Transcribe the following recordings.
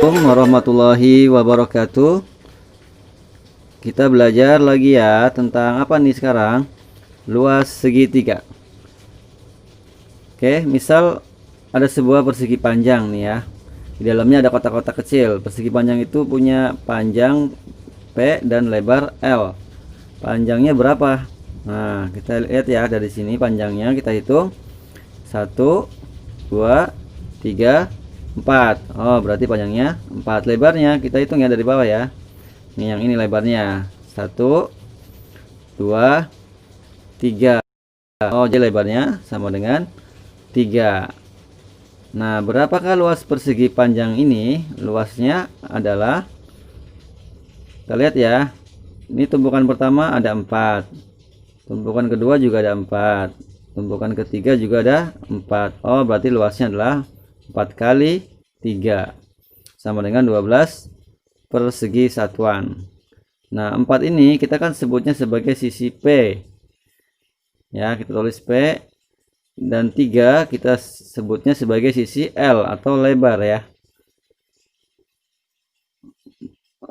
Assalamualaikum warahmatullahi wabarakatuh. Kita belajar lagi ya tentang apa nih sekarang? Luas segitiga. Oke, misal ada sebuah persegi panjang nih ya. Di dalamnya ada kotak-kotak kecil. Persegi panjang itu punya panjang P dan lebar L. Panjangnya berapa? Nah, kita lihat ya dari sini panjangnya kita hitung 1, 2, 3, 4. Oh, berarti panjangnya 4. Lebarnya kita hitung ya dari bawah ya. Ini yang ini lebarnya 1, 2, 3. Oh, jadi lebarnya sama dengan 3. Nah, berapakah luas persegi panjang ini? Luasnya adalah, kita lihat ya, ini tumpukan pertama ada 4, tumpukan kedua juga ada 4, tumpukan ketiga juga ada 4. Oh, berarti luasnya adalah 4 kali 3 sama dengan 12 persegi satuan. Nah, 4 ini kita kan sebutnya sebagai sisi P ya, kita tulis P, dan 3 kita sebutnya sebagai sisi L atau lebar ya.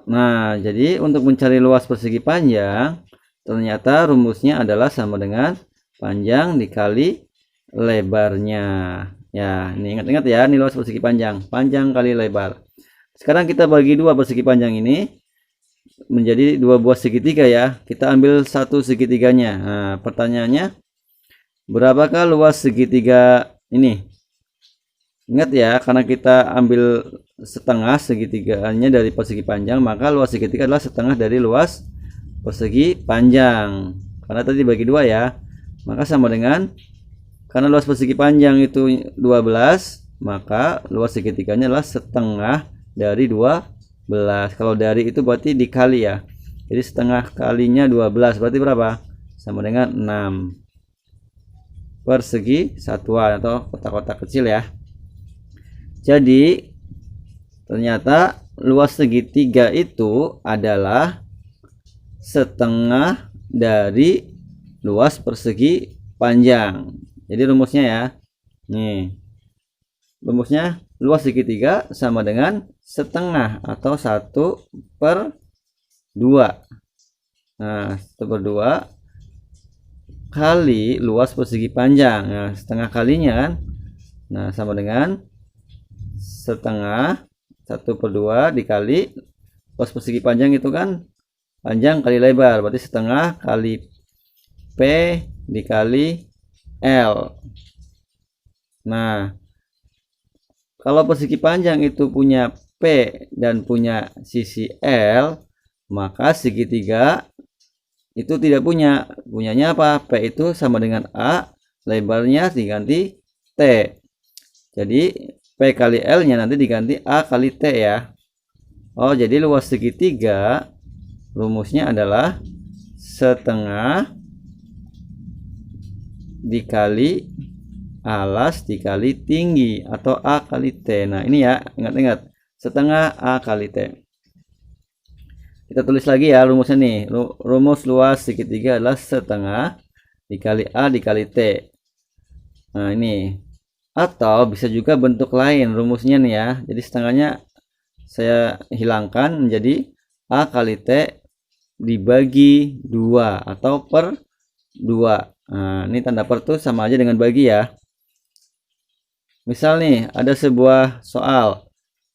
Nah, jadi untuk mencari luas persegi panjang, ternyata rumusnya adalah sama dengan panjang dikali lebarnya. Ya, ini ingat-ingat ya, ini luas persegi panjang, panjang kali lebar. Sekarang kita bagi dua persegi panjang ini menjadi dua buah segitiga ya. Kita ambil satu segitiganya. Nah, pertanyaannya, berapakah luas segitiga ini? Ingat ya, karena kita ambil setengah segitiganya dari persegi panjang, maka luas segitiga adalah setengah dari luas persegi panjang. Karena tadi bagi dua ya, maka sama dengan, karena luas persegi panjang itu 12, maka luas segitiganya adalah setengah dari 12. Kalau dari itu berarti dikali ya. Jadi setengah kalinya 12 berarti berapa? Sama dengan 6 persegi satuan atau kotak-kotak kecil ya. Jadi ternyata luas segitiga itu adalah setengah dari luas persegi panjang. Jadi rumusnya ya, nih rumusnya luas segitiga sama dengan setengah atau 1/2. Nah, 1/2 kali luas persegi panjang. Nah, setengah kalinya kan, nah sama dengan setengah 1/2 dikali luas persegi panjang itu kan panjang kali lebar, berarti setengah kali P dikali L. Nah, kalau persegi panjang itu punya P dan punya sisi L, maka segitiga itu tidak punya. Punyanya apa? P itu sama dengan A, lebarnya diganti T. Jadi P kali L nya nanti diganti A kali T ya. Oh, jadi luas segitiga rumusnya adalah setengah dikali alas dikali tinggi atau A kali T. Nah, ini ya, ingat-ingat, setengah A kali T. Kita tulis lagi ya rumusnya nih. Rumus luas segitiga adalah setengah dikali A dikali T. Nah, ini. Atau bisa juga bentuk lain rumusnya nih ya. Jadi setengahnya saya hilangkan menjadi A kali T dibagi 2 atau per 2. Nah, ini tanda per tuh sama aja dengan bagi ya. Misal nih, ada sebuah soal.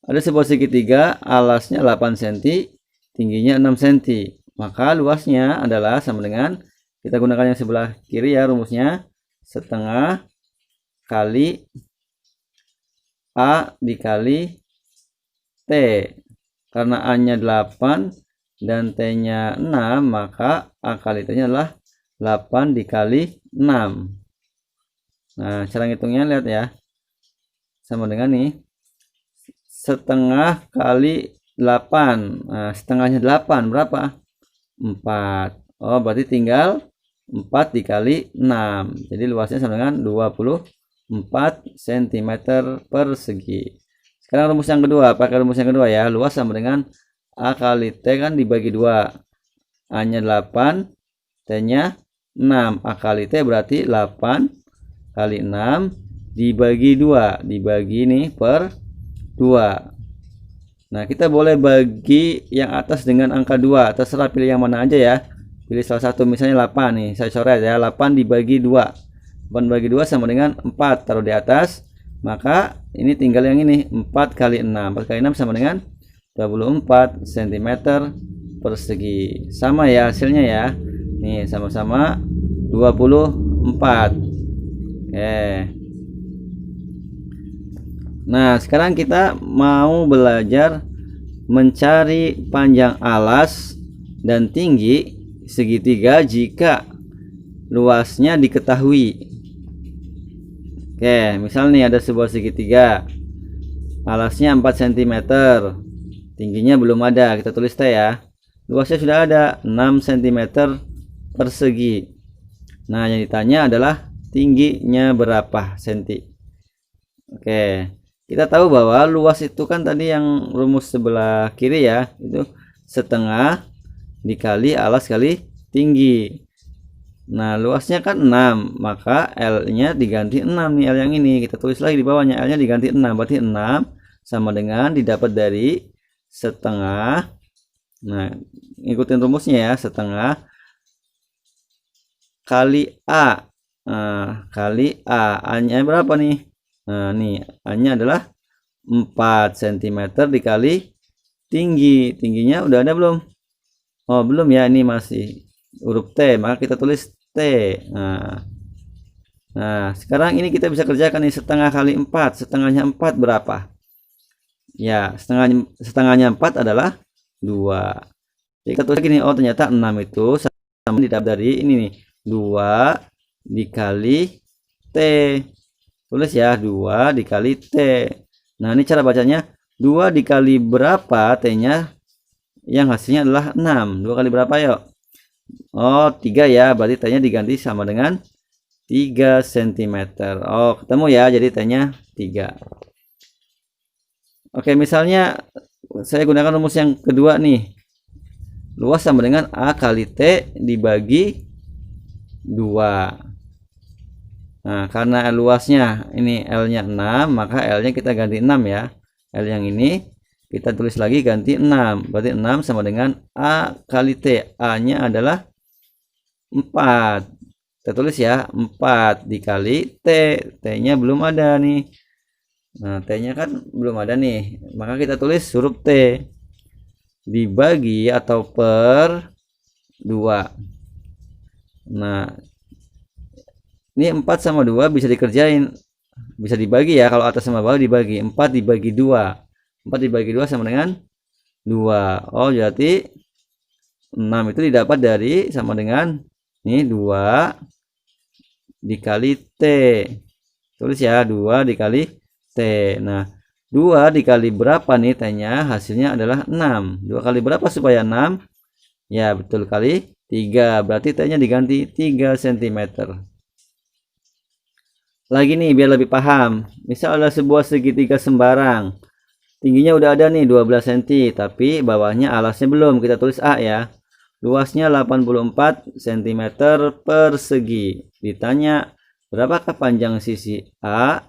Ada sebuah segitiga, alasnya 8 cm, tingginya 6 cm. Maka luasnya adalah sama dengan, kita gunakan yang sebelah kiri ya rumusnya, setengah kali A dikali T. Karena A-nya 8 dan T-nya 6, maka A kali T-nya adalah 8 dikali 6. Nah, cara ngitungnya lihat ya. Sama dengan nih, setengah kali 8. Nah, setengahnya 8 berapa? 4. Oh, berarti tinggal 4 dikali 6. Jadi luasnya sama dengan 24 cm persegi. Sekarang rumus yang kedua, pakai rumus yang kedua ya. Luas sama dengan A kali T kan dibagi 2. A nya 8, T nya 6. A kali T berarti 8 kali 6 dibagi 2, dibagi ini per 2. Nah, kita boleh bagi yang atas dengan angka 2. Terserah pilih yang mana aja ya. Pilih salah satu, misalnya 8 nih. Saya coret ya. 8 dibagi 2. 8 bagi 2 sama dengan 4. Taruh di atas. Maka ini tinggal yang ini. 4 kali 6. 4 kali 6 sama dengan 24 cm persegi. Sama ya hasilnya ya. Nih, sama-sama 24. Oke. Nah, sekarang kita mau belajar mencari panjang alas dan tinggi segitiga jika luasnya diketahui. Oke, misal nih ada sebuah segitiga. Alasnya 4 cm. Tingginya belum ada, kita tulis T ya. Luasnya sudah ada 6 cm persegi. Nah, yang ditanya adalah tingginya berapa senti. Oke. Kita tahu bahwa luas itu kan tadi yang rumus sebelah kiri ya, itu setengah dikali alas kali tinggi. Nah, luasnya kan 6, maka L-nya diganti 6 nih, L yang ini. Kita tulis lagi di bawahnya, L-nya diganti 6. Berarti 6 sama dengan didapat dari setengah. Nah, ikutin rumusnya ya, setengah kali A. Nah, kali A. A-nya berapa nih? Nah, nih A-nya adalah 4 cm dikali tinggi. Tingginya udah ada belum? Oh, belum ya, ini masih huruf T, maka kita tulis T. Nah, sekarang ini kita bisa kerjakan nih, setengah kali 4. Setengahnya 4 berapa? Ya, setengahnya 4 adalah 2. Jadi kita tulis gini, oh ternyata 6 itu sama didapat dari ini nih, 2 dikali T. Tulis ya, 2 dikali T. Nah, ini cara bacanya, 2 dikali berapa T-nya? Yang hasilnya adalah 6. 2 kali berapa yuk? Oh, 3 ya. Berarti T-nya diganti sama dengan 3 cm. Oh, ketemu ya. Jadi T-nya 3. Oke, misalnya saya gunakan rumus yang kedua nih. Luas sama dengan A kali T dibagi 2. Nah, karena luasnya ini L-nya 6, maka L-nya kita ganti 6 ya. L yang ini kita tulis lagi ganti 6. Berarti 6 sama dengan A kali T. A-nya adalah 4. Kita tulis ya, 4 dikali T. T-nya belum ada nih. Nah, T-nya kan belum ada nih. Maka kita tulis huruf T. Dibagi atau per 2. Nah, ini 4 sama 2 bisa dikerjain, bisa dibagi ya, kalau atas sama bawah dibagi. 4 dibagi 2, 4 dibagi 2 sama dengan 2. Oh, berarti 6 itu didapat dari sama dengan ini 2 dikali T. Tulis ya, 2 dikali T. Nah, 2 dikali berapa nih T-nya? Hasilnya adalah 6. 2 kali berapa supaya 6? Ya, betul kali 3. Berarti T-nya diganti 3 cm. Lagi nih biar lebih paham. Misal ada sebuah segitiga sembarang. Tingginya udah ada nih 12 cm, tapi bawahnya alasnya belum. Kita tulis A ya. Luasnya 84 cm persegi. Ditanya, berapakah panjang sisi A?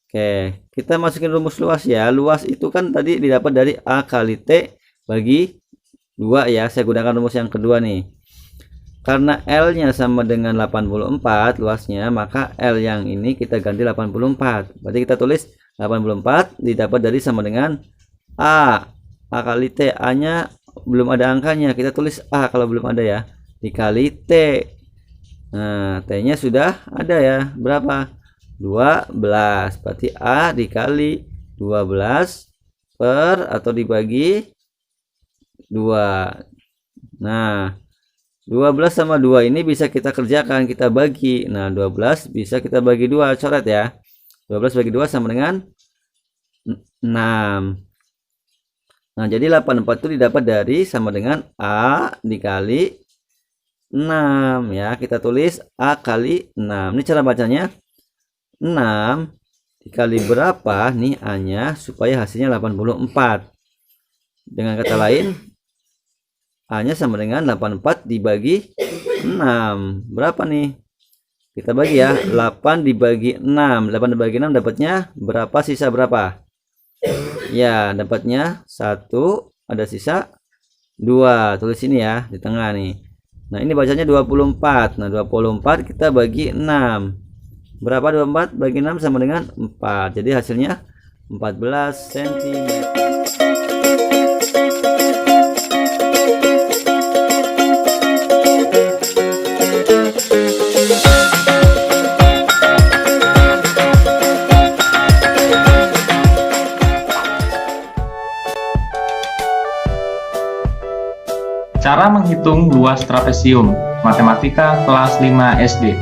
Oke, kita masukin rumus luas ya. Luas itu kan tadi didapat dari A kali T bagi 2 ya. Saya gunakan rumus yang kedua nih. Karena L-nya sama dengan 84 luasnya, maka L yang ini kita ganti 84. Berarti kita tulis 84 didapat dari sama dengan A. A kali T. A-nya belum ada angkanya. Kita tulis A kalau belum ada ya. Dikali T. Nah, T-nya sudah ada ya. Berapa? 12. Berarti A dikali 12 per atau dibagi 2. Nah, 12 sama 2 ini bisa kita kerjakan, kita bagi. Nah, 12 bisa kita bagi 2, coret ya. 12 bagi 2 sama dengan 6. Nah, jadi 84 itu didapat dari sama dengan A dikali 6 ya. Kita tulis A kali 6. Ini cara bacanya, 6 dikali berapa nih A-nya supaya hasilnya 84. Dengan kata lain, A-nya sama dengan 84 dibagi 6. Berapa nih? Kita bagi ya. 8 dibagi 6. 8 dibagi 6 dapatnya berapa, sisa berapa? Ya, dapatnya 1, ada sisa 2. Tulis ini ya, di tengah nih. Nah, ini bacanya 24. Nah, 24 kita bagi 6. Berapa 24 bagi 6 sama dengan 4. Jadi hasilnya 14 cm. Cara menghitung luas trapesium, Matematika kelas 5 SD.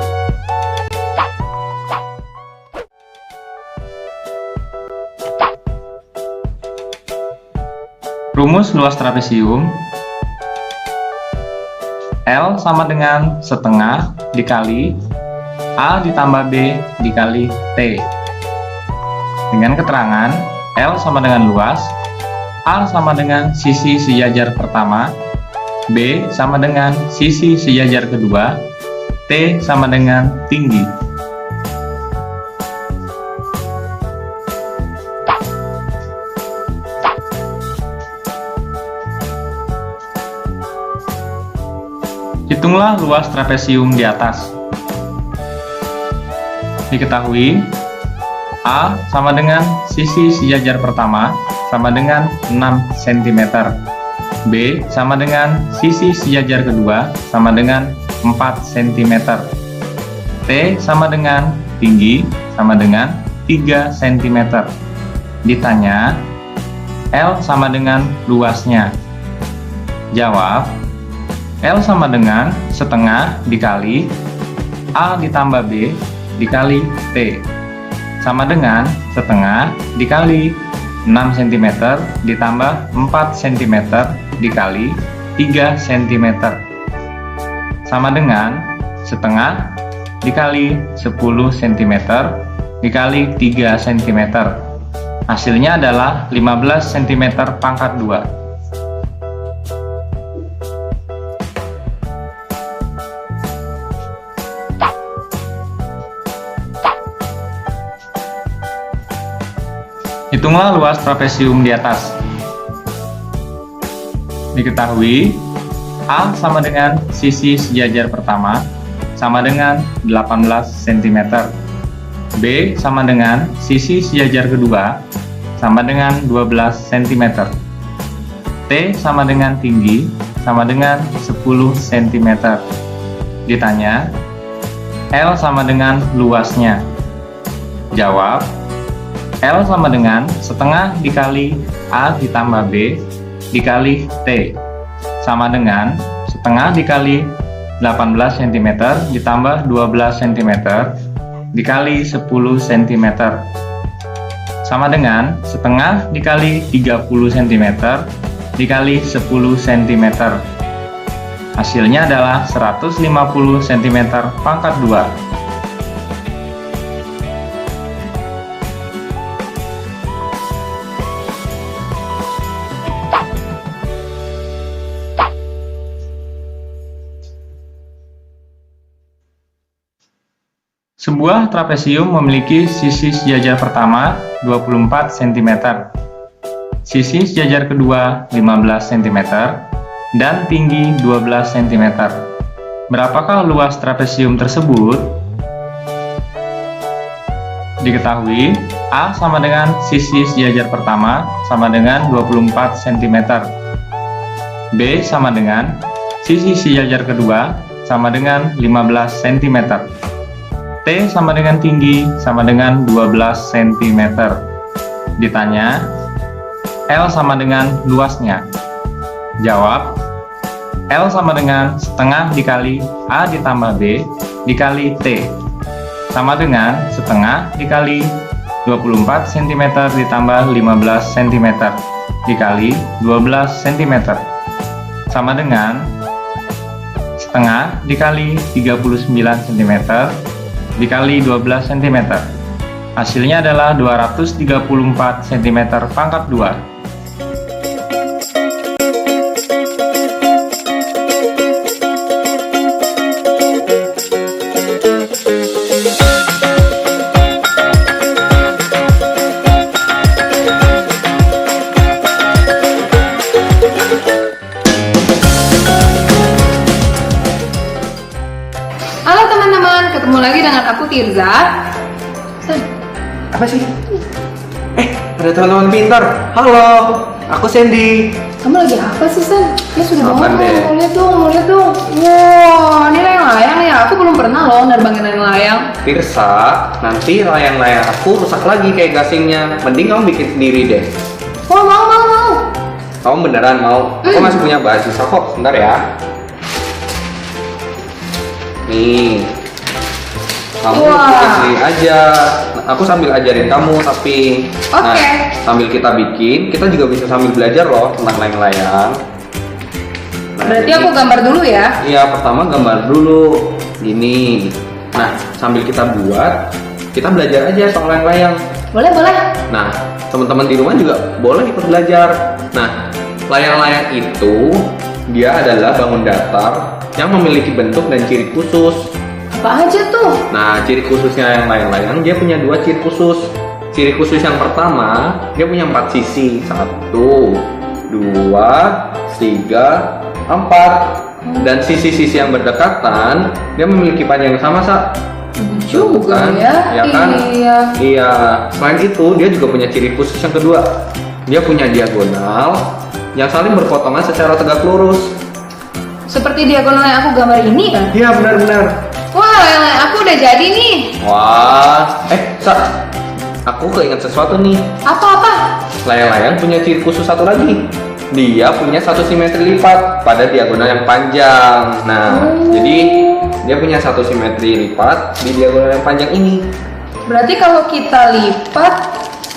Rumus luas trapesium, L sama dengan setengah dikali A ditambah B dikali T. Dengan keterangan, L sama dengan luas, A sama dengan sisi sejajar pertama, B sama dengan sisi sejajar kedua, T sama dengan tinggi. Hitunglah luas trapesium di atas. Diketahui, A sama dengan sisi sejajar pertama sama dengan 6 cm. B sama dengan sisi sejajar kedua sama dengan 4 cm. T sama dengan tinggi sama dengan 3 cm. Ditanya, L sama dengan luasnya. Jawab, L sama dengan setengah dikali A ditambah B dikali T, sama dengan setengah dikali 6 cm ditambah 4 cm dikali 3 cm, sama dengan setengah dikali 10 cm dikali 3 cm. Hasilnya adalah 15 cm pangkat 2. Hitunglah luas trapesium di atas. Diketahui, A sama dengan sisi sejajar pertama sama dengan 18 cm. B sama dengan sisi sejajar kedua sama dengan 12 cm. T sama dengan tinggi sama dengan 10 cm. Ditanya, L sama dengan luasnya. Jawab, L sama dengan setengah dikali A ditambah B dikali T, sama dengan setengah dikali 18 cm ditambah 12 cm dikali 10 cm, sama dengan setengah dikali 30 cm dikali 10 cm. Hasilnya adalah 150 cm pangkat 2. Sebuah trapesium memiliki sisi sejajar pertama 24 cm, sisi sejajar kedua 15 cm, dan tinggi 12 cm. Berapakah luas trapesium tersebut? Diketahui, A sama dengan sisi sejajar pertama sama dengan 24 cm. B sama dengan sisi sejajar kedua sama dengan 15 cm. T sama dengan tinggi sama dengan 12 cm. Ditanya, L sama dengan luasnya. Jawab, L sama dengan setengah dikali A ditambah B dikali T, sama dengan setengah dikali 24 cm ditambah 15 cm dikali 12 cm, sama dengan setengah dikali 39 cm dikali 12 cm. Hasilnya adalah 234 cm pangkat 2. aku Tirza. Sen, Apa sih? Ada teman-teman pintar. Halo, aku Sandy. kamu lagi apa sih Sen? Ya sudah Apaan, banget Dek? mau lihat dong. Wow, ini layang-layang ya. Aku belum pernah loh nerbangin layang-layang. Tirsa, nanti layang-layang aku rusak lagi kayak gasingnya. Mending kamu bikin sendiri deh. Wah, mau. Kamu beneran mau? Aku masih punya bahan sisa kok. Sebentar ya. Nih. Kamu Wah. bikin sendiri aja. Aku sambil ajarin kamu tapi Oke. sambil kita bikin, kita juga bisa sambil belajar loh tentang layang-layang. Nah, Berarti jadi- aku gambar dulu ya. Iya, pertama gambar dulu. Gini. Nah, sambil kita buat, kita belajar aja soal layang-layang. Boleh. Nah, teman-teman di rumah juga boleh ikut belajar. Nah, layang-layang itu dia adalah bangun datar yang memiliki bentuk dan ciri khusus. Apa aja tuh? Nah, ciri khususnya yang layang-layang dia punya 2 ciri khusus. Ciri khusus yang pertama, dia punya 4 sisi. 1, 2, 3, 4. Dan sisi-sisi yang berdekatan, dia memiliki panjang yang sama, Sa. Juga Kan? ya. Ya kan? Iya. Iya, selain itu dia juga punya ciri khusus yang kedua. Dia punya diagonal yang saling berpotongan secara tegak lurus. Seperti diagonal yang aku gambar ini kan? Iya, benar-benar. Wah, layang-layang aku udah jadi nih. Wah, Sa, aku keinget sesuatu nih. Apa? Layang-layang punya ciri khusus satu lagi. Dia punya satu simetri lipat pada diagonal yang panjang. Nah, jadi dia punya satu simetri lipat di diagonal yang panjang ini. Berarti kalau kita lipat,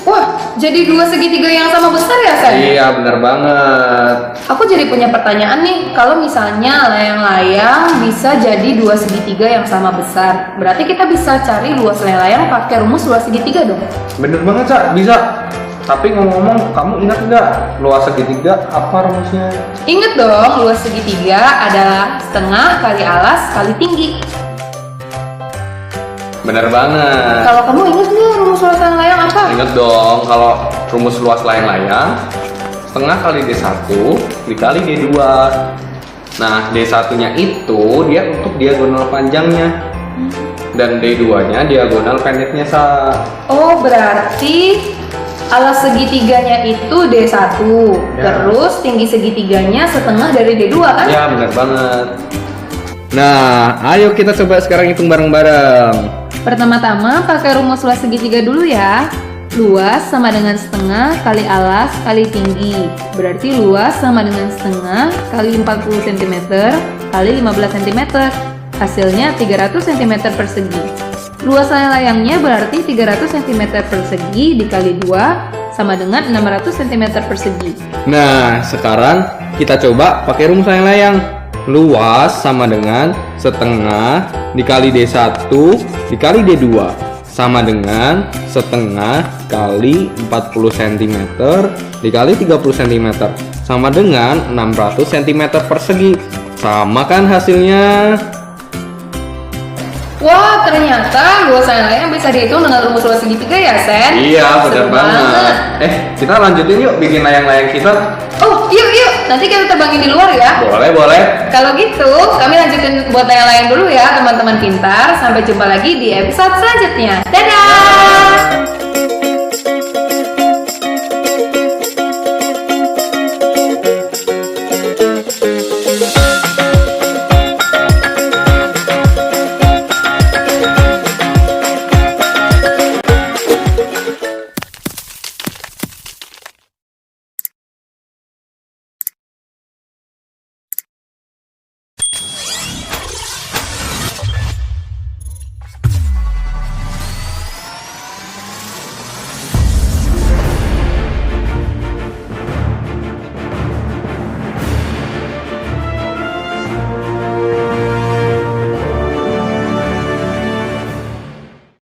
wah, jadi 2 segitiga yang sama besar ya, San? Iya, benar banget. Aku jadi punya pertanyaan nih, kalau misalnya layang-layang bisa jadi 2 segitiga yang sama besar, berarti kita bisa cari luas layang-layang pakai rumus luas segitiga dong? Bener banget, Sa, bisa. Tapi ngomong-ngomong, kamu ingat nggak luas segitiga apa rumusnya? Ingat dong, luas segitiga adalah setengah kali alas kali tinggi. Bener banget. Kalau kamu ingat nggak rumus luas layang-layang apa? Ingat dong, kalau rumus luas layang-layang setengah kali D1 dikali D2. Nah, D1-nya itu dia untuk diagonal panjangnya. Dan D2-nya diagonal pendeknya, Sa. Oh, berarti alas segitiganya itu D1, Ya. terus tinggi segitiganya setengah dari D2 kan? Ya, bener banget. Nah, ayo kita coba sekarang hitung bareng-bareng. Pertama-tama pakai rumus luas segitiga dulu ya. Luas sama dengan setengah kali alas kali tinggi. Berarti luas sama dengan setengah kali 40 cm kali 15 cm. Hasilnya 300 cm persegi. Luas layang-layangnya berarti 300 cm persegi dikali 2 sama dengan 600 cm persegi. Nah, sekarang kita coba pakai rumus layang-layang. Luas sama dengan setengah dikali D1 dikali D2 sama dengan setengah kali 40 cm dikali 30 cm sama dengan 600 cm persegi. Sama kan hasilnya? Wah, ternyata luas layang-layang bisa dihitung dengan rumus luas segitiga ya, Sen? Iya, Seru benar banget. Kita lanjutin yuk bikin layang-layang kita. Oh, yuk. Nanti kita terbangin di luar ya. Boleh. Kalau gitu, kami lanjutin buat layang-layang dulu ya, teman-teman pintar. Sampai jumpa lagi di episode selanjutnya. Dadah!